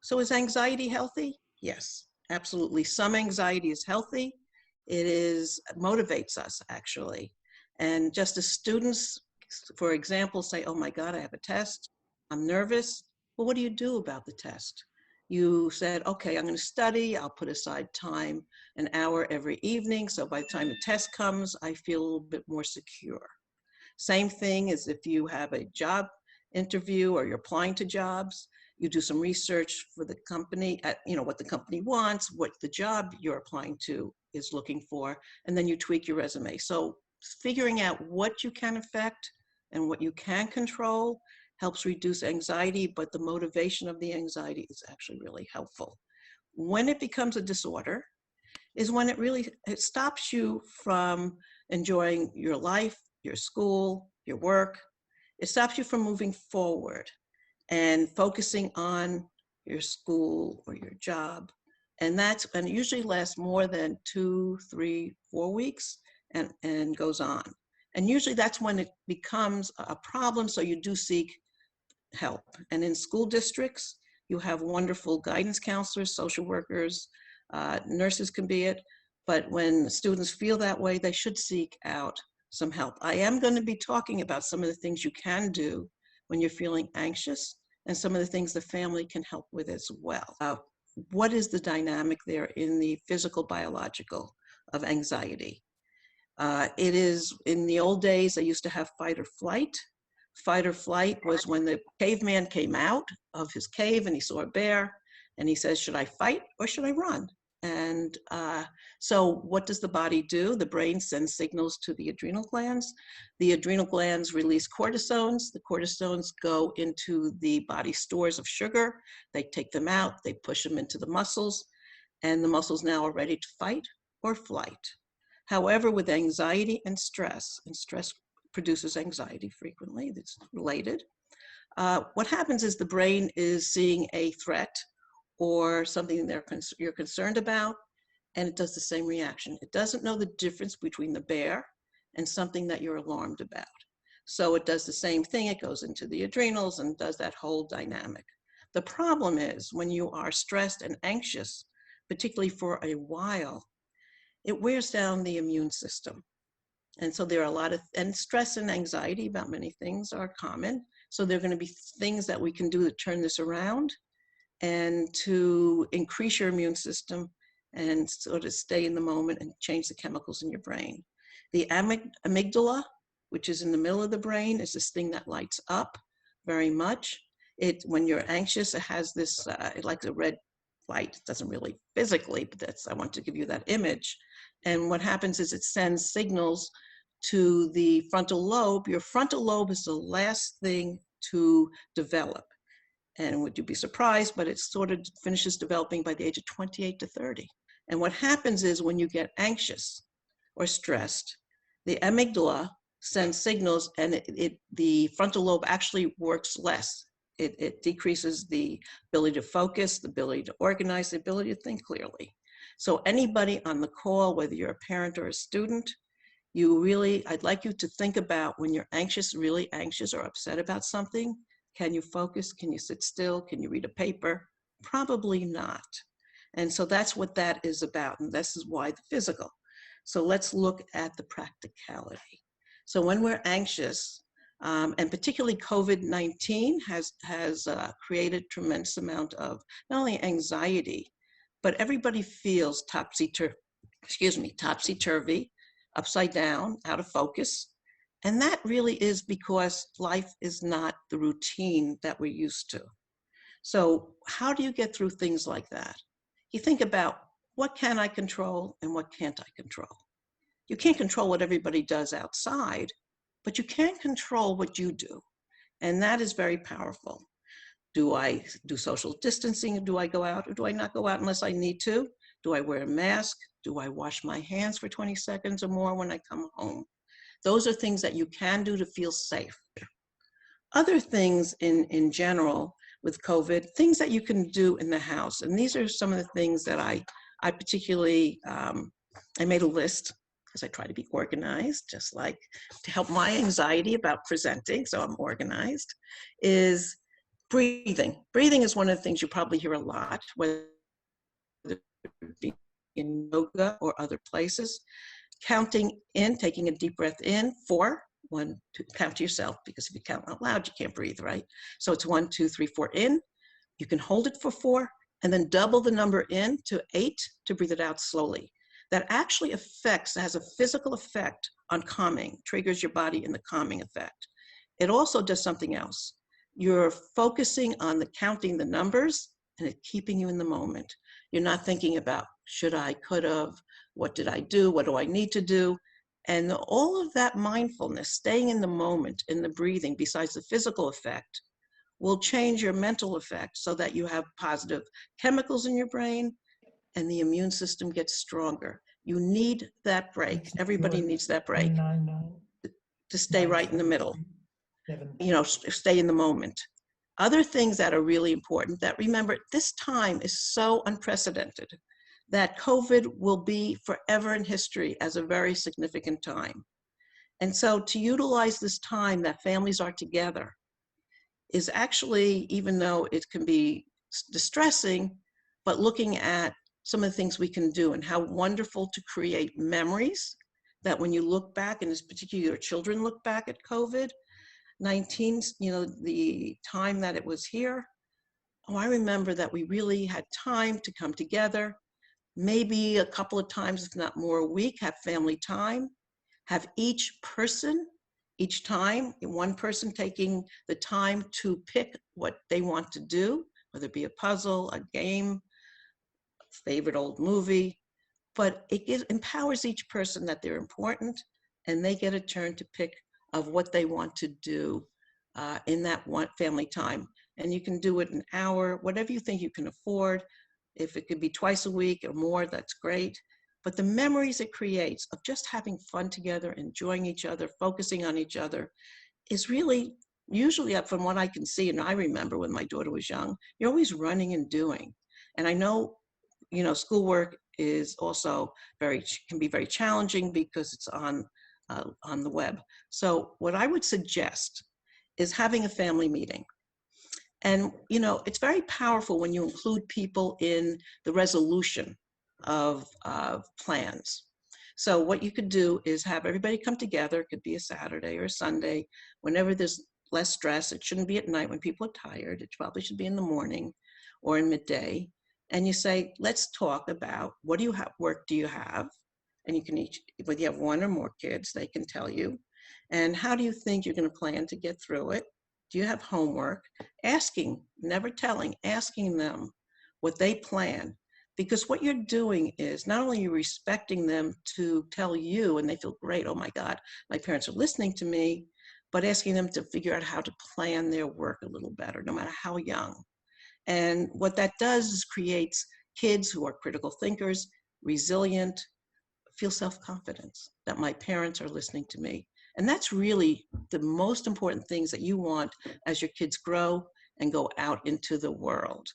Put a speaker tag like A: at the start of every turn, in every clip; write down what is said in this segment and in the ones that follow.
A: So is anxiety healthy? Yes, absolutely. Some anxiety is healthy. Motivates us actually. And just as students, for example, say, oh my God, I have a test, I'm nervous. Well, what do you do about the test? You said, okay, I'm going to study. I'll put aside time, an hour every evening. So by the time the test comes, I feel a little bit more secure. Same thing as if you have a job interview or you're applying to jobs, you do some research for the company, what the company wants, what the job you're applying to is looking for, and then you tweak your resume. So figuring out what you can affect and what you can control helps reduce anxiety, but the motivation of the anxiety is actually really helpful. When it becomes a disorder is when it stops you from enjoying your life, your school, your work. It stops you from moving forward and focusing on your school or your job. And it usually lasts more than 2, 3, 4 weeks and goes on. And usually that's when it becomes a problem, so you do seek help. And in school districts, you have wonderful guidance counselors, social workers, nurses can be it. But when students feel that way, they should seek out some help. I am going to be talking about some of the things you can do when you're feeling anxious and some of the things the family can help with as well. What is the dynamic there in the physical, biological of anxiety? It is, in the old days, they used to have fight or flight. Fight or flight was when the caveman came out of his cave and he saw a bear and he says, should I fight or should I run? And so what does the body do? The brain sends signals to the adrenal glands. The adrenal glands release cortisones. The cortisones go into the body stores of sugar. They take them out, they push them into the muscles, and the muscles now are ready to fight or flight. However, with anxiety and stress produces anxiety frequently, that's related. What happens is the brain is seeing a threat or something you're concerned about, and it does the same reaction. It doesn't know the difference between the bear and something that you're alarmed about. So it does the same thing. It goes into the adrenals and does that whole dynamic. The problem is when you are stressed and anxious, particularly for a while, it wears down the immune system. And so there are and stress and anxiety about many things are common. So there are going to be things that we can do to turn this around and to increase your immune system and sort of stay in the moment and change the chemicals in your brain. The amygdala, which is in the middle of the brain, is this thing that lights up very much. When you're anxious, it has this, like a red light. It doesn't really physically, but I want to give you that image. And what happens is it sends signals to the frontal lobe. Your frontal lobe is the last thing to develop. And would you be surprised, but it sort of finishes developing by the age of 28 to 30. And what happens is when you get anxious or stressed, the amygdala sends signals and the frontal lobe actually works less. It decreases the ability to focus, the ability to organize, the ability to think clearly. So anybody on the call, whether you're a parent or a student, I'd like you to think about when you're anxious, really anxious or upset about something. Can you focus? Can you sit still? Can you read a paper? Probably not. And so that's what that is about. And this is why the physical. So let's look at the practicality. So when we're anxious, and particularly COVID-19 has created a tremendous amount of not only anxiety, but everybody feels topsy-turvy, upside down, out of focus. And that really is because life is not the routine that we're used to. So how do you get through things like that? You think about what can I control and what can't I control? You can't control what everybody does outside, but you can control what you do. And that is very powerful. Do I do social distancing? Do I go out or do I not go out unless I need to? Do I wear a mask? Do I wash my hands for 20 seconds or more when I come home? Those are things that you can do to feel safe. Other things in general with COVID, things that you can do in the house. And these are some of the things that I particularly, I made a list because I try to be organized, just like to help my anxiety about presenting, so I'm organized, is Breathing. Breathing is one of the things you probably hear a lot, whether it be in yoga or other places. Counting in, taking a deep breath in, 4, 1, 2, count to yourself, because if you count out loud, you can't breathe, right? So it's 1, 2, 3, 4 in. You can hold it for 4, and then double the number in to 8 to breathe it out slowly. That actually has a physical effect on calming, triggers your body in the calming effect. It also does something else. You're focusing on the counting the numbers, and it's keeping you in the moment. You're not thinking about should I, could have, what did I do, what do I need to do? And all of that mindfulness, staying in the moment, in the breathing, besides the physical effect, will change your mental effect so that you have positive chemicals in your brain and the immune system gets stronger. You need that break. Everybody needs that break to stay right in the middle, stay in the moment. Other things that are really important that remember, this time is so unprecedented that COVID will be forever in history as a very significant time. And so to utilize this time that families are together is actually, even though it can be distressing, but looking at some of the things we can do and how wonderful to create memories that when you look back, and particularly your children look back at COVID-19, the time that it was here, I remember that we really had time to come together, maybe a couple of times, if not more a week, have family time, have each time, one person taking the time to pick what they want to do, whether it be a puzzle, a game, favorite old movie, but it empowers each person that they're important and they get a turn to pick of what they want to do in that one family time. And you can do it an hour, whatever you think you can afford. If it could be twice a week or more, that's great. But the memories it creates of just having fun together, enjoying each other, focusing on each other is really, usually from what I can see, and I remember when my daughter was young, you're always running and doing. And I know, schoolwork is also can be very challenging because it's on the web. So what I would suggest is having a family meeting. And, it's very powerful when you include people in the resolution of plans. So what you could do is have everybody come together. It could be a Saturday or a Sunday, whenever there's less stress. It shouldn't be at night when people are tired. It probably should be in the morning or in midday. And you say, let's talk about what work do you have? And you can whether you have one or more kids, they can tell you. And how do you think you're going to plan to get through it? Do you have homework? Asking, never telling, asking them what they plan. Because what you're doing is not only you're respecting them to tell you, and they feel great, oh my God, my parents are listening to me, but asking them to figure out how to plan their work a little better, no matter how young. And what that does is creates kids who are critical thinkers, resilient, feel self-confidence that my parents are listening to me. And that's really the most important things that you want as your kids grow and go out into the world.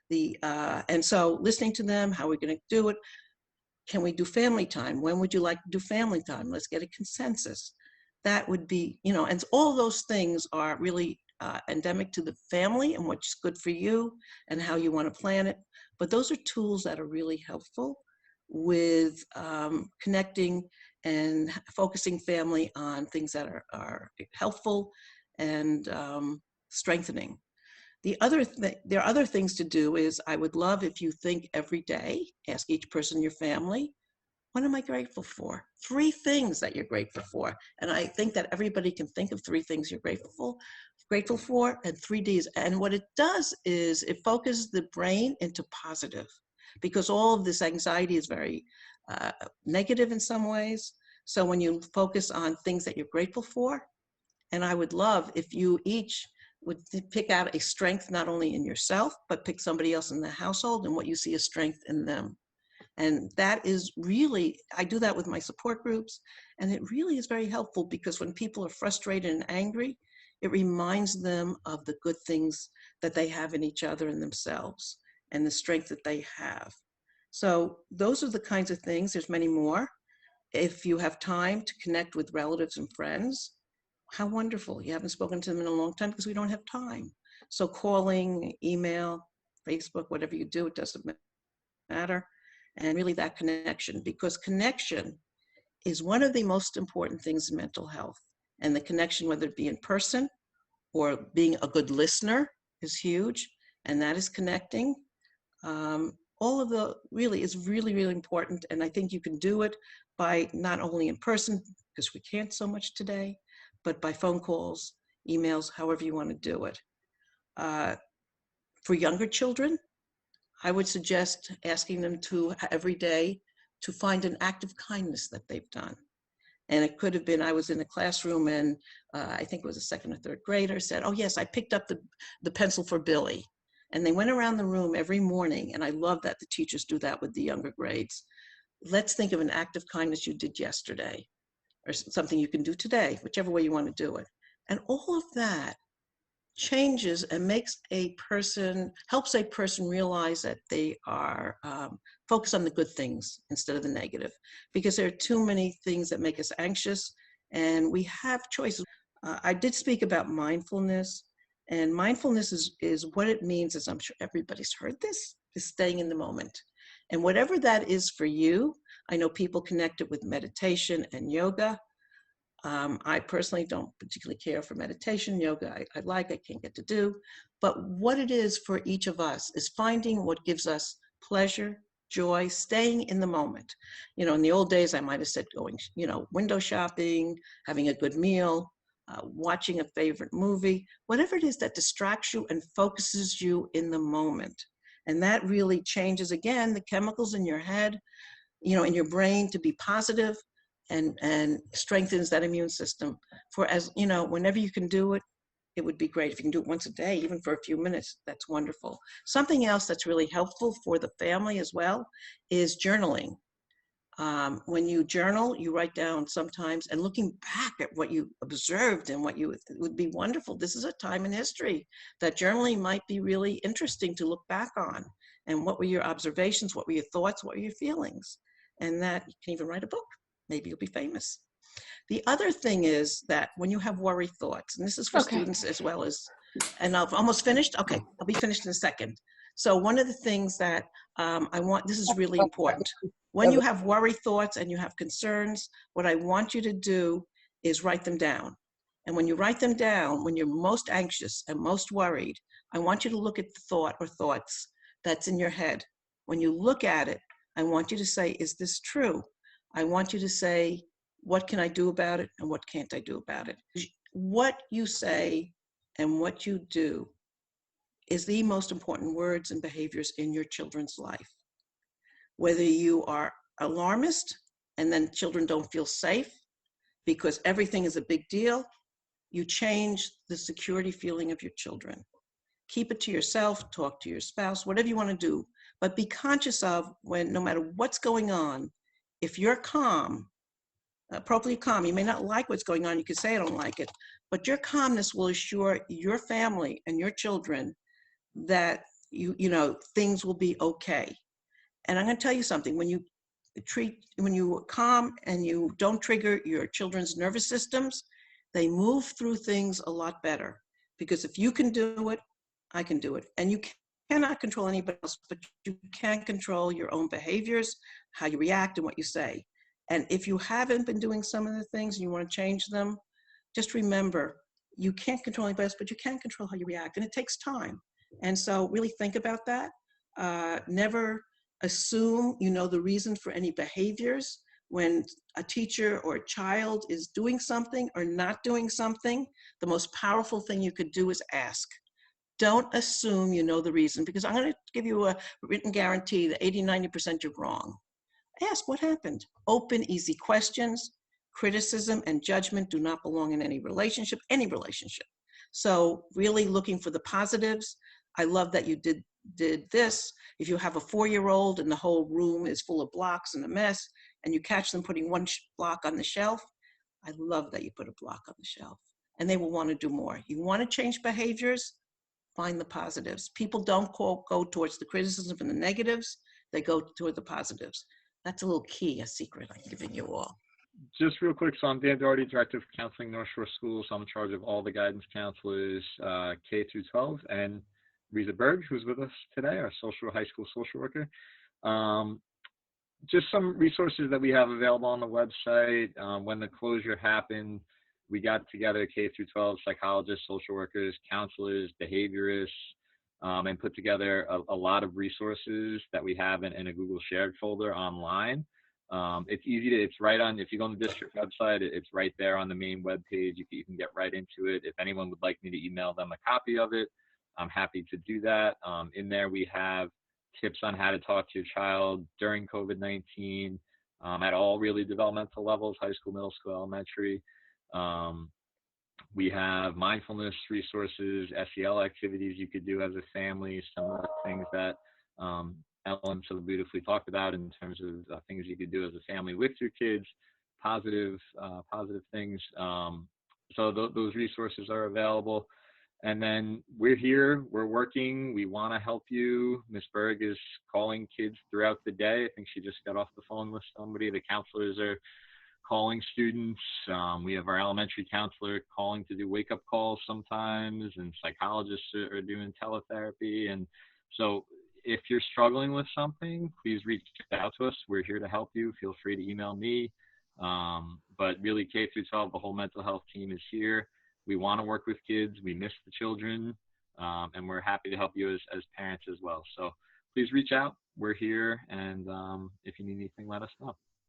A: And so listening to them, how are we going to do it? Can we do family time? When would you like to do family time? Let's get a consensus. That would be, and all those things are really endemic to the family and what's good for you and how you want to plan it. But those are tools that are really helpful with connecting and focusing family on things that are helpful and strengthening. There are other things to do is I would love if you think every day, ask each person in your family, what am I grateful for? 3 things that you're grateful for. And I think that everybody can think of 3 things you're grateful for, and 3 Ds. And what it does is it focuses the brain into positive, because all of this anxiety is very negative in some ways. So when you focus on things that you're grateful for, and I would love if you each would pick out a strength not only in yourself, but pick somebody else in the household and what you see as strength in them. And that is really, I do that with my support groups, and it really is very helpful because when people are frustrated and angry, it reminds them of the good things that they have in each other and themselves and the strength that they have. So those are the kinds of things. There's many more. If you have time to connect with relatives and friends, how wonderful. You haven't spoken to them in a long time because we don't have time. So calling, email, Facebook, whatever you do, it doesn't matter. And really that connection, because connection is one of the most important things in mental health. And the connection, whether it be in person or being a good listener, is huge. And that is connecting. All of the really is really, really important. And I think you can do it by not only in person, because we can't so much today, but by phone calls, emails, however you want to do it. For younger children, I would suggest asking them to every day to find an act of kindness that they've done. And it could have been, I was in a classroom and I think it was a second or third grader said, oh yes, I picked up the pencil for Billy. And they went around the room every morning. And I love that the teachers do that with the younger grades. Let's think of an act of kindness you did yesterday or something you can do today, whichever way you want to do it. And all of that changes and helps a person realize that they are focused on the good things instead of the negative, because there are too many things that make us anxious and we have choices. I did speak about mindfulness, and mindfulness is what it means, as I'm sure everybody's heard this, is staying in the moment. And whatever that is for you, I know people connect it with meditation and yoga. I personally don't particularly care for meditation. Yoga, I can't get to do. But what it is for each of us is finding what gives us pleasure, joy, staying in the moment. In the old days, I might have said going, window shopping, having a good meal, watching a favorite movie, whatever it is that distracts you and focuses you in the moment. And that really changes, again, the chemicals in your head, in your brain to be positive, and strengthens that immune system for, as whenever you can do it, it would be great. If you can do it once a day, even for a few minutes, that's wonderful. Something else that's really helpful for the family as well is journaling. When you journal, you write down sometimes, and looking back at what you observed and it would be wonderful. This is a time in history that journaling might be really interesting to look back on. And what were your observations? What were your thoughts? What were your feelings? And that you can even write a book. Maybe you'll be famous. The other thing is that when you have worry thoughts, and this is for students as well as, and I've almost finished. Okay, I'll be finished in a second. So one of the things that this is really important. When you have worry thoughts and you have concerns, what I want you to do is write them down. And when you write them down, when you're most anxious and most worried, I want you to look at the thought or thoughts that's in your head. When you look at it, I want you to say, is this true? I want you to say, what can I do about it and what can't I do about it? What you say and what you do is the most important words and behaviors in your children's life. Whether you are alarmist and then children don't feel safe because everything is a big deal, you change the security feeling of your children. Keep it to yourself, talk to your spouse, whatever you want to do, but be conscious of when, no matter what's going on, if you're calm, appropriately calm, you may not like what's going on, you could say I don't like it, but your calmness will assure your family and your children that things will be okay. And I'm going to tell you something, when you calm and you don't trigger your children's nervous systems, they move through things a lot better. Because if you can do it, I can do it. And you cannot control anybody else, but you can control your own behaviors, how you react and what you say. And if you haven't been doing some of the things and you want to change them, just remember, you can't control anybody else, but you can control how you react. And it takes time. And so really think about that. Never assume you know the reason for any behaviors. When a teacher or a child is doing something or not doing something, the most powerful thing you could do is ask. Don't assume you know the reason, because I'm going to give you a written guarantee that 80–90% you're wrong. Ask what happened. Open, easy questions. Criticism and judgment do not belong in any relationship, So really looking for the positives. I love that you did this. If you have a 4-year-old and the whole room is full of blocks and a mess, and you catch them putting one block on the shelf, I love that you put a block on the shelf. And they will want to do more. You want to change behaviors, find the positives. People don't go towards the criticism and the negatives. They go toward the positives. That's a little key, a secret I'm giving you all.
B: Just real quick, so I'm Dan Doherty, Director of Counseling, North Shore Schools. I'm in charge of all the guidance counselors, K through 12, and Rita Berg, who's with us today, our high school social worker. Um, just some resources that we have available on the website. When the closure happened, we got together K through 12 psychologists, social workers, counselors, behaviorists, and put together a lot of resources that we have in a Google shared folder online. It's easy to, it's right on, if you go on the district website, it's right there on the main web page. You can get right into it. If anyone would like me to email them a copy of it, I'm happy to do that. In there, we have tips on how to talk to your child during COVID-19 at all really developmental levels, high school, middle school, elementary. Um, we have mindfulness resources, SEL activities you could do as a family, some of the things that Ellen so beautifully talked about in terms of things you could do as a family with your kids, positive things. So those resources are available. And then we're here, we're working, we want to help you. Ms. Berg is calling kids throughout the day. I think she just got off the phone with somebody. The counselors are calling students. We have our elementary counselor calling to do wake-up calls sometimes, and psychologists are doing teletherapy. And so if you're struggling with something, please reach out to us. We're here to help you. Feel free to email me. But really, K through 12, the whole mental health team is here. We want to work with kids. We miss the children, and we're happy to help you as parents as well. So please reach out. We're here, and if you need anything, let us know.